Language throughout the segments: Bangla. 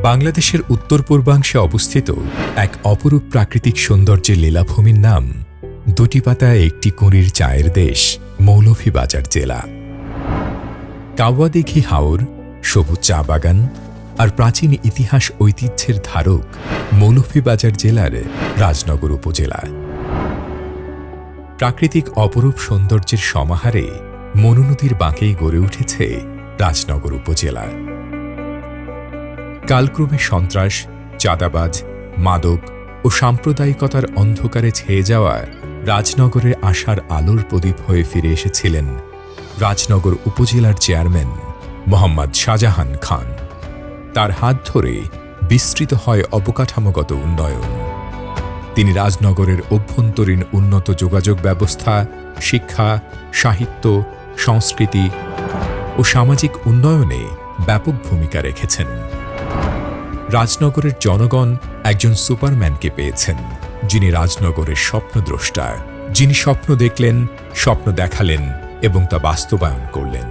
বাংলাদেশের উত্তর পূর্বাংশে অবস্থিত এক অপরূপ প্রাকৃতিক সৌন্দর্যের লীলাভূমির নাম দুটি পাতায় একটি কুঁড়ির চায়ের দেশ মৌলভীবাজার জেলা। কাওয়াদিঘি হাওর, সবুজ চা বাগান আর প্রাচীন ইতিহাস ঐতিহ্যের ধারক মৌলভীবাজার জেলার রাজনগর উপজেলা। প্রাকৃতিক অপরূপ সৌন্দর্যের সমাহারে মনু নদীর বাঁকেই গড়ে উঠেছে রাজনগর উপজেলা। কালক্রমে সন্ত্রাস, চাঁদাবাজ, মাদক ও সাম্প্রদায়িকতার অন্ধকারে ছেয়ে যাওয়া রাজনগরে আশার আলোর প্রদীপ হয়ে ফিরে এসেছিলেন রাজনগর উপজেলার চেয়ারম্যান মোহাম্মদ শাহজাহান খান। তার হাত ধরে বিস্তৃত হয় অবকাঠামোগত উন্নয়ন। তিনি রাজনগরের অভ্যন্তরীণ উন্নত যোগাযোগ ব্যবস্থা, শিক্ষা, সাহিত্য, সংস্কৃতি ও সামাজিক উন্নয়নে ব্যাপক ভূমিকা রেখেছেন। রাজনগরের জনগণ একজন সুপারম্যানকে পেয়েছেন, যিনি রাজনগরের স্বপ্নদ্রষ্টা, যিনি স্বপ্ন দেখলেন, স্বপ্ন দেখালেন এবং তা বাস্তবায়ন করলেন।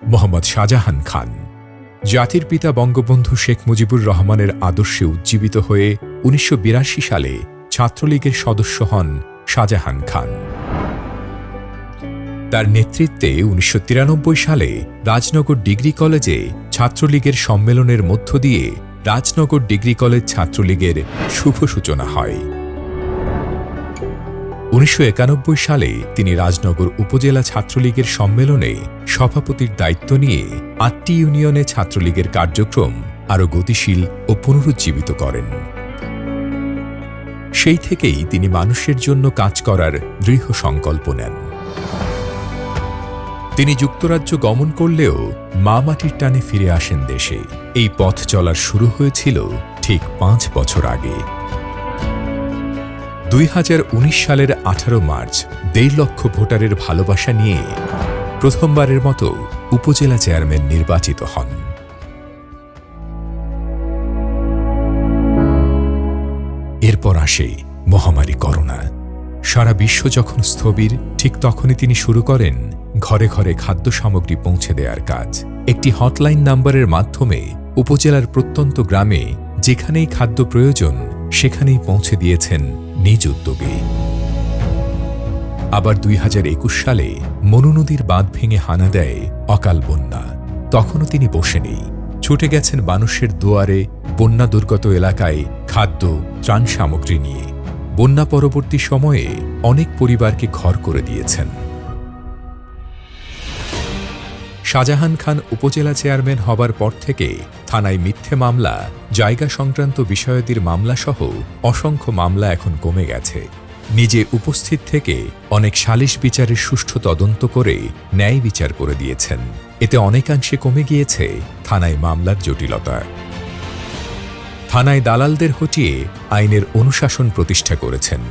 মোহাম্মদ শাহজাহান খান জাতির পিতা বঙ্গবন্ধু শেখ মুজিবুর রহমানের আদর্শে উজ্জীবিত হয়ে ১৯৮২ সালে ছাত্রলীগের সদস্য হন শাহজাহান খান। তার নেতৃত্বে ১৯৯৩ সালে রাজনগর ডিগ্রি কলেজে ছাত্রলীগের সম্মেলনের মধ্য দিয়ে রাজনগর ডিগ্রি কলেজ ছাত্রলীগের শুভ সূচনা হয়। ১৯৯১ সালে তিনি রাজনগর উপজেলা ছাত্রলীগের সম্মেলনে সভাপতির দায়িত্ব নিয়ে ৮টি ইউনিয়নে ছাত্রলীগের কার্যক্রম আরও গতিশীল ও পুনরুজ্জীবিত করেন। সেই থেকেই তিনি মানুষের জন্য কাজ করার দৃঢ় সংকল্প নেন। তিনি যুক্তরাজ্য গমন করলেও মা মাটির টানে ফিরে আসেন দেশে। এই পথ চলার শুরু হয়েছিল ঠিক ৫ বছর আগে। ২০১৯ সালের ১৮ মার্চ ১.৫ লক্ষ ভোটারের ভালোবাসা নিয়ে প্রথমবারের মতো উপজেলা চেয়ারম্যান নির্বাচিত হন। এরপর আসে মহামারী করোনা। সারা বিশ্ব যখন স্থবির, ঠিক তখনই তিনি শুরু করেন ঘরে ঘরে খাদ্য সামগ্রী পৌঁছে দেওয়ার কাজ। একটি হটলাইন নাম্বারের মাধ্যমে উপজেলার প্রত্যন্ত গ্রামে যেখানেই খাদ্য প্রয়োজন সেখানেই পৌঁছে দিয়েছেন নিজ উদ্যোগে। আবার ২০২১ সালে মনু নদীর বাঁধ ভেঙে হানা দেয় অকাল বন্যা। তখনও তিনি বসে নেই, ছুটে গেছেন মানুষের দুয়ারে বন্যা দুর্গত এলাকায় খাদ্য, ত্রাণ সামগ্রী নিয়ে। বন্যা পরবর্তী সময়ে অনেক পরিবারকে ঘর করে দিয়েছেন। শাহজাহান খান উপজেলা চেয়ারম্যান হবার পর থেকে থানায় মিথ্যে মামলা, জায়গা সংক্রান্ত বিষয়াদির মামলাসহ অসংখ্য মামলা এখন কমে গেছে। নিজে উপস্থিত থেকে অনেক সালিশ বিচারের সুষ্ঠু তদন্ত করে ন্যায় বিচার করে দিয়েছেন। এতে অনেকাংশে কমে গিয়েছে থানায় মামলার জটিলতা। থানায় দালালদের হটিয়ে আইনের অনুশাসন প্রতিষ্ঠা করেছেন।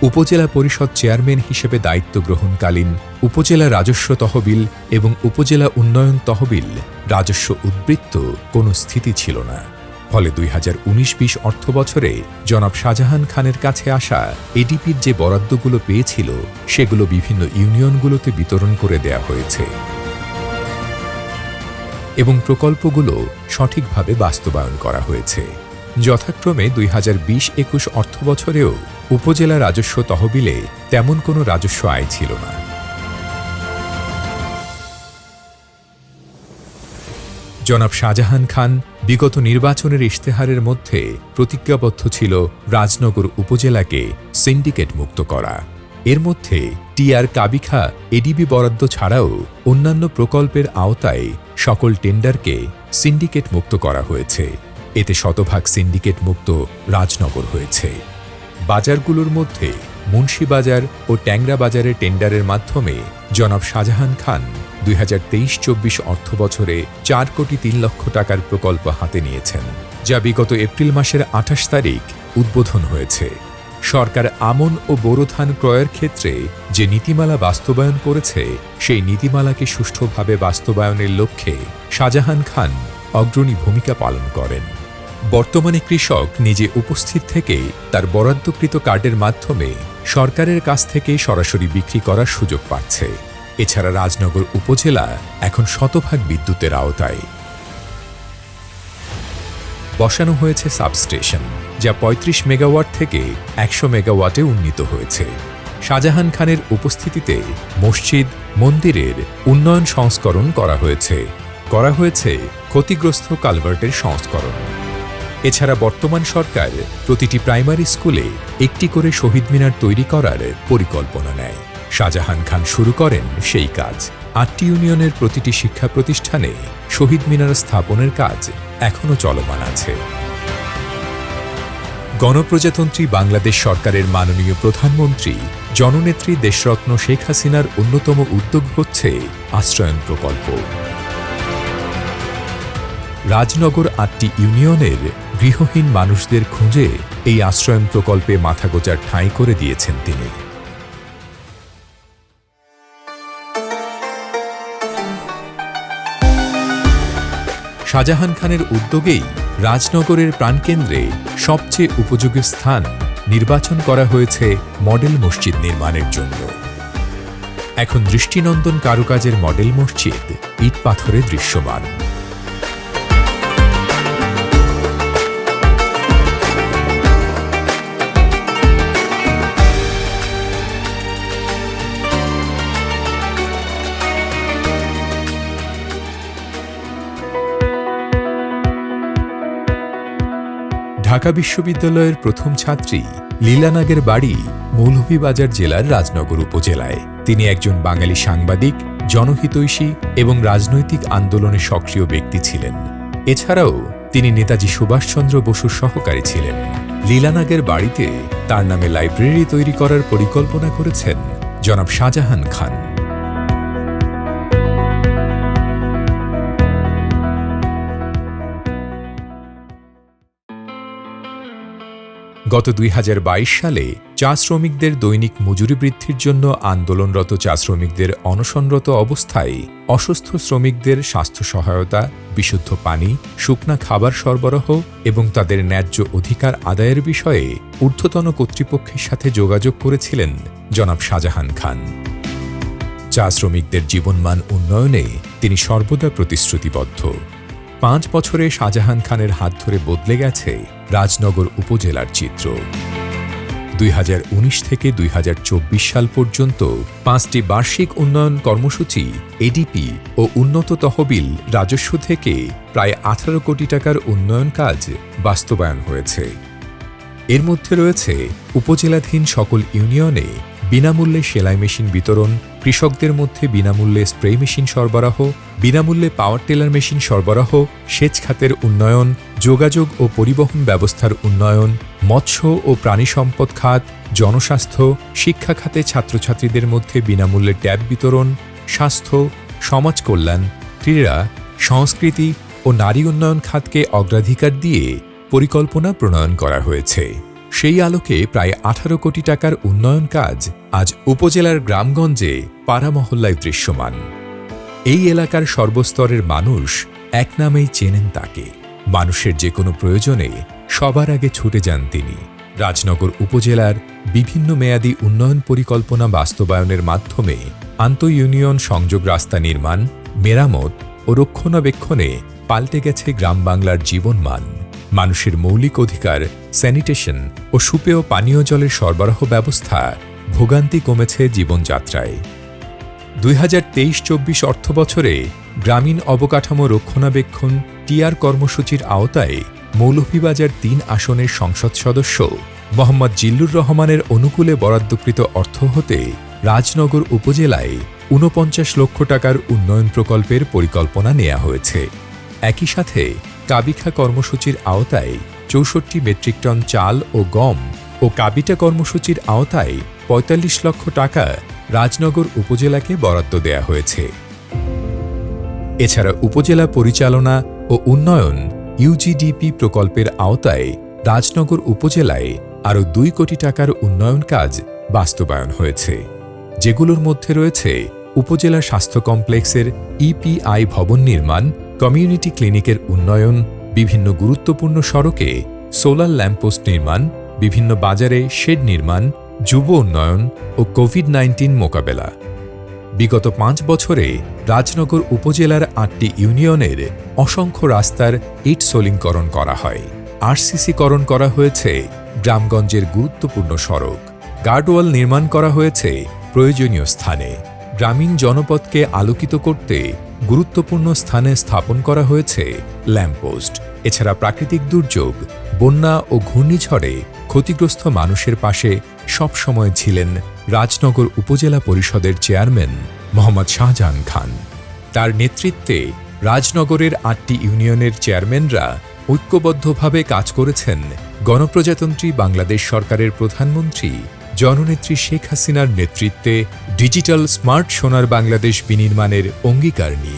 উপজেলা পরিষদ চেয়ারম্যান হিসেবে দায়িত্ব গ্রহণকালীন উপজেলা রাজস্ব তহবিল এবং উপজেলা উন্নয়ন তহবিল রাজস্ব উদ্বৃত্ত কোনো স্থিতি ছিল না। ফলে ২০১৯-২০ অর্থবছরে জনাব শাহজাহান খানের কাছে আসা এডিপির যে বরাদ্দগুলো পেয়েছিল সেগুলো বিভিন্ন ইউনিয়নগুলোতে বিতরণ করে দেয়া হয়েছে এবং প্রকল্পগুলো সঠিকভাবে বাস্তবায়ন করা হয়েছে। যথাক্রমে ২০২০-২১ অর্থবছরেও উপজেলা রাজস্ব তহবিলে তেমন কোনো রাজস্ব আয় ছিল না। জনাব শাহজাহান খান বিগত নির্বাচনের ইশতেহারের মধ্যে প্রতিজ্ঞাবদ্ধ ছিল রাজনগর উপজেলাকে সিন্ডিকেট মুক্ত করা। এর মধ্যে টিআর কাবিখা এডিবি বরাদ্দ ছাড়াও অন্যান্য প্রকল্পের আওতায় সকল টেন্ডারকে সিন্ডিকেট মুক্ত করা হয়েছে। এতে শতভাগ সিন্ডিকেট মুক্ত রাজনগর হয়েছে। বাজারগুলোর মধ্যে মুন্সিবাজার ও ট্যাংরা বাজারের টেন্ডারের মাধ্যমে জনাব শাহজাহান খান ২০২৩-২৪ অর্থবছরে ৪ কোটি ৩ লক্ষ টাকার প্রকল্প হাতে নিয়েছেন, যা বিগত এপ্রিল মাসের ২৮ তারিখ উদ্বোধন হয়েছে। সরকার আমন ও বোরো ধান ক্রয়ের ক্ষেত্রে যে নীতিমালা বাস্তবায়ন করেছে সেই নীতিমালাকে সুষ্ঠুভাবে বাস্তবায়নের লক্ষ্যে শাহজাহান খান অগ্রণী ভূমিকা পালন করেন। বর্তমানে কৃষক নিজে উপস্থিত থেকে তার বরাদ্দকৃত কার্ডের মাধ্যমে সরকারের কাছ থেকে সরাসরি বিক্রি করার সুযোগ পাচ্ছে। এছাড়া রাজনগর উপজেলা এখন শতভাগ বিদ্যুতের আওতায়। বসানো হয়েছে সাবস্টেশন, যা ৩৫ মেগাওয়াট থেকে ১০০ মেগাওয়াটে উন্নীত হয়েছে। শাহজাহান খানের উপস্থিতিতে মসজিদ, মন্দিরের উন্নয়ন সংস্করণ করা হয়েছে ক্ষতিগ্রস্ত কালভার্টের সংস্করণ। এছাড়া বর্তমান সরকার প্রতিটি প্রাইমারি স্কুলে একটি করে শহীদ মিনার তৈরি করার পরিকল্পনা নেয়। শাহজাহান খান শুরু করেন সেই কাজ। ৮টি ইউনিয়নের প্রতিটি শিক্ষা প্রতিষ্ঠানে শহীদ মিনার স্থাপনের কাজ এখনও চলমান আছে। গণপ্রজাতন্ত্রী বাংলাদেশ সরকারের মাননীয় প্রধানমন্ত্রী জননেত্রী দেশরত্ন শেখ হাসিনার অন্যতম উদ্যোগ হচ্ছে আশ্রয়ন প্রকল্প। রাজনগর ৮টি ইউনিয়নের গৃহহীন মানুষদের খুঁজে এই আশ্রয়ন প্রকল্পে মাথাগোঁজার ঠাঁই করে দিয়েছেন তিনি। শাহজাহান খানের উদ্যোগেই রাজনগরের প্রাণকেন্দ্রে সবচেয়ে উপযোগী স্থান নির্বাচন করা হয়েছে মডেল মসজিদ নির্মাণের জন্য। এখন দৃষ্টিনন্দন কারুকাজের মডেল মসজিদ ইট পাথরে দৃশ্যমান। ঢাকা বিশ্ববিদ্যালয়ের প্রথম ছাত্রী লীলা নাগের বাড়ি মৌলভীবাজার জেলার রাজনগর উপজেলায়। তিনি একজন বাঙালি সাংবাদিক, জনহিতৈষী এবং রাজনৈতিক আন্দোলনে সক্রিয় ব্যক্তি ছিলেন। এছাড়াও তিনি নেতাজি সুভাষচন্দ্র বসুর সহকারী ছিলেন। লীলা নাগের বাড়িতে তার নামে লাইব্রেরি তৈরি করার পরিকল্পনা করেছেন জনাব শাহজাহান খান। গত ২০২২ সালে চা শ্রমিকদের দৈনিক মজুরি বৃদ্ধির জন্য আন্দোলনরত চা শ্রমিকদের অনশনরত অবস্থায় অসুস্থ শ্রমিকদের স্বাস্থ্য সহায়তা, বিশুদ্ধ পানি, শুকনা খাবার সরবরাহ এবং তাদের ন্যায্য অধিকার আদায়ের বিষয়ে ঊর্ধ্বতন কর্তৃপক্ষের সাথে যোগাযোগ করেছিলেন জনাব শাহজাহান খান। চা শ্রমিকদের জীবনমান উন্নয়নে তিনি সর্বদা প্রতিশ্রুতিবদ্ধ। ৫ বছরে শাহজাহান খানের হাত ধরে বদলে গেছে রাজনগর উপজেলার চিত্র। ২০১৯ থেকে ২০২৪ সাল পর্যন্ত ৫টি বার্ষিক উন্নয়ন কর্মসূচি এডিপি ও উন্নত তহবিল রাজস্ব থেকে প্রায় ১৮ কোটি টাকার উন্নয়ন কাজ বাস্তবায়ন হয়েছে। এর মধ্যে রয়েছে উপজেলাধীন সকল ইউনিয়নে বিনামূল্যে সেলাই মেশিন বিতরণ, কৃষকদের মধ্যে বিনামূল্যে স্প্রে মেশিন সরবরাহ, বিনামূল্যে পাওয়ার টেলার মেশিন সরবরাহ, সেচ খাতের উন্নয়ন, যোগাযোগ ও পরিবহন ব্যবস্থার উন্নয়ন, মৎস্য ও প্রাণী সম্পদ খাত, জনস্বাস্থ্য, শিক্ষা খাতে ছাত্রছাত্রীদের মধ্যে বিনামূল্যে ট্যাব বিতরণ, স্বাস্থ্য, সমাজ কল্যাণ, ক্রীড়া, সংস্কৃতি ও নারী উন্নয়ন খাতকে অগ্রাধিকার দিয়ে পরিকল্পনা প্রণয়ন করা হয়েছে। সেই আলোকে প্রায় ১৮ কোটি টাকার উন্নয়ন কাজ আজ উপজেলার গ্রামগঞ্জে পাড়া মহল্লায় দৃশ্যমান। এই এলাকার সর্বস্তরের মানুষ এক নামেই চেনেন তাকে। মানুষের যে কোনো প্রয়োজনে সবার আগে ছুটে যান তিনি। রাজনগর উপজেলার বিভিন্ন মেয়াদী উন্নয়ন পরিকল্পনা বাস্তবায়নের মাধ্যমে আন্তঃ ইউনিয়ন সংযোগ রাস্তা নির্মাণ, মেরামত ও রক্ষণাবেক্ষণে পাল্টে গেছে গ্রাম বাংলার জীবনমান। মানুষের মৌলিক অধিকার, স্যানিটেশন ও সুপেয় পানীয় জলের সরবরাহ ব্যবস্থা, ভোগান্তি কমেছে জীবনযাত্রায়। ২০২৩-২৪ অর্থবছরে গ্রামীণ অবকাঠামো রক্ষণাবেক্ষণ টিআর কর্মসূচির আওতায় মৌলভীবাজার ৩ আসনের সংসদ সদস্য মোহাম্মদ জিল্লুর রহমানের অনুকূলে বরাদ্দকৃত অর্থ হতে রাজনগর উপজেলায় ৪৯ লক্ষ টাকার উন্নয়ন প্রকল্পের পরিকল্পনা নেওয়া হয়েছে। একই সাথে কাবিখা কর্মসূচির আওতায় ৬৪ মেট্রিক টন চাল ও গম ও কাবিটা কর্মসূচির আওতায় ৪৫ লক্ষ টাকা রাজনগর উপজেলাকে বরাদ্দ দেয়া হয়েছে। এছাড়া উপজেলা পরিচালনা ও উন্নয়ন ইউজিডিপি প্রকল্পের আওতায় রাজনগর উপজেলায় আরও ২ কোটি টাকার উন্নয়ন কাজ বাস্তবায়ন হয়েছে, যেগুলোর মধ্যে রয়েছে উপজেলা স্বাস্থ্য কমপ্লেক্সের ইপিআই ভবন নির্মাণ, কমিউনিটি ক্লিনিকের উন্নয়ন, বিভিন্ন গুরুত্বপূর্ণ সড়কে সোলার ল্যাম্পপোস্ট নির্মাণ, বিভিন্ন বাজারে শেড নির্মাণ, যুব উন্নয়ন ও কোভিড-19 মোকাবেলা। বিগত 5 বছরে রাজনগর উপজেলার 8টি ইউনিয়নের অসংখ্য রাস্তার ইট সোলিংকরণ করা হয়। আরসিসিকরণ করা হয়েছে গ্রামগঞ্জের গুরুত্বপূর্ণ সড়ক, গার্ডওয়াল নির্মাণ করা হয়েছে প্রয়োজনীয় স্থানে, গ্রামীণ জনপদকে আলোকিত করতে গুরুত্বপূর্ণ স্থানে স্থাপন করা হয়েছে ল্যাম্পপোস্ট। এছাড়া প্রাকৃতিক দুর্যোগ, বন্যা ও ঘূর্ণিঝড়ে ক্ষতিগ্রস্ত মানুষের পাশে সবসময় ছিলেন রাজনগর উপজেলা পরিষদের চেয়ারম্যান মোহাম্মদ শাহজাহান খান। তার নেতৃত্বে রাজনগরের 8টি ইউনিয়নের চেয়ারম্যানরা ঐক্যবদ্ধভাবে কাজ করেছেন গণপ্রজাতন্ত্রী বাংলাদেশ সরকারের প্রধানমন্ত্রী জননেত্রী শেখ হাসিনার নেতৃত্বে ডিজিটাল স্মার্ট সোনার বাংলাদেশ বিনির্মাণের অঙ্গীকার নিয়ে।